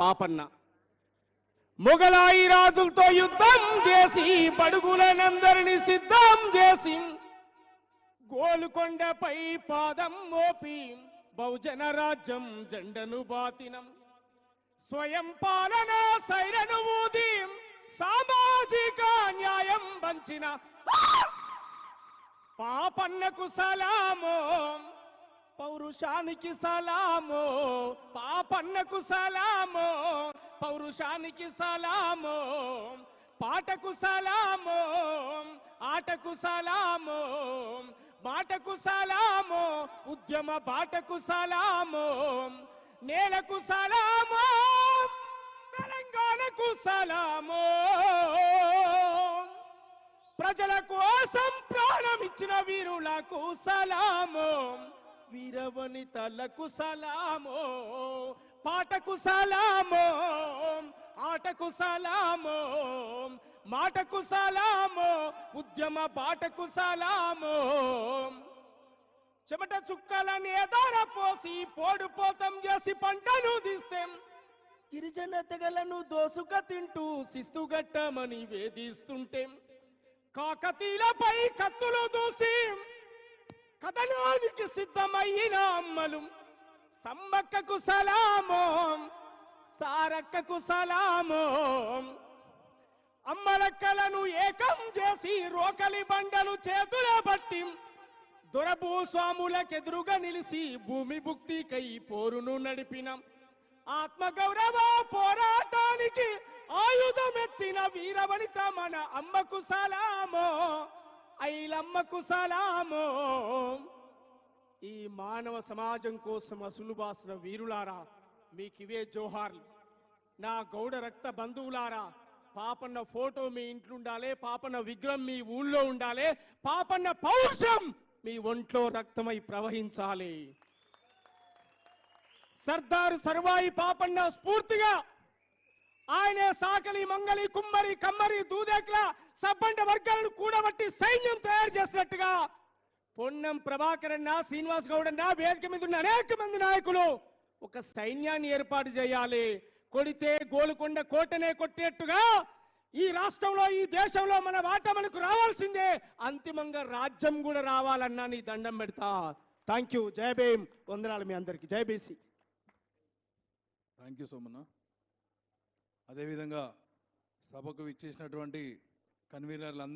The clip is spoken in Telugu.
పాపన్న మొగలాయి రాజులతో యుద్ధం చేసి బడుగులనందరిని సిద్ధం చేసి గోలుకొండపై పాదం మోపి బహుజన రాజ్యం జెండను బాతినం స్వయం పాలన సైరను ఊది సామాజిక న్యాయం పంచిన పాపన్నకు సలామో పౌరుషానికి సలామో పాపన్నకు సలామో పౌరుషానికి సలామో పాటకు సలామో ఆటకు సలామో బాటకు సలామో ఉద్యమ బాటకు సలామో నేలకు సలామో తెలంగాణకు సలామో ప్రజల కోసం ప్రాణమిచ్చిన వీరులకు సలామో వీరవనితలకు సలామో పాటకు సలామో ఆటకు సలామో మాటకు సలామో ఉద్యమ బాటకు సలామో చెమట చుక్కలని ఎదార పోసి పోడుపోతం చేసి పంటను తీస్తే గిరిజన తెగలను దోసుక తింటూ శిస్తుగట్టమని వేధిస్తుంటే కాకతీలపై కత్తులు దూసి కథనానికి సిద్ధమైన అమ్మలు సమ్మక్కకు సలామో సారక్కకు సలామో అమ్మలక్కలను ఏకం చేసి రోకలి బండలు చేతుల బట్టి దొరభూస్వాములకెదురుగా నిలిచి భూమి భుక్తికై పోరును నడిపిన ఆత్మగౌరవ పోరాటానికి ఆయుధమెత్తిన వీరవనిత మన అమ్మకు సలామో ఐలమ్మకు సలామో ఈ మానవ సమాజం కోసం అసులు బాసిన వీరులారా మీకివే జోహార్లు నా గౌడ రక్త బంధువులారా పాపన్న ఫోటో మీ ఇంట్లో ఉండాలి పాపన్న విగ్రహం మీ ఊళ్ళో ఉండాలి పాపన్న పౌరుషం మీ ఒంట్లో రక్తమై ప్రవహించాలి సర్దారు సర్వాయి పాపన్న స్ఫూర్తిగా ఆయనే సాకలి మంగలి కుమ్మరి కమ్మరి దూదేక్ల సబ్బండ వర్గాలను కూడబట్టి సైన్యం తయారు చేసినట్టుగా పొన్నం ప్రభాకరన్న శ్రీనివాస్ గౌడన్న వేదిక మీద ఉన్న అనేక మంది నాయకులు ఒక సైన్యాన్ని ఏర్పాటు చేయాలి కొడితే గోలుకొండ కోటనే కొట్టేట్టుగా ఈ రాష్ట్రంలో ఈ దేశంలో మన వాటా మనకు రావాల్సిందే అంతిమంగా రాజ్యం కూడా రావాలన్నా నీ దండం పెడతా థ్యాంక్ యూ జై భీమ్ వందనాలు మీ అందరికి జై బీసీ థ్యాంక్ యూ సోమన్న అదేవిధంగా సభకు విచ్చేసినటువంటి కన్వీనర్లందరూ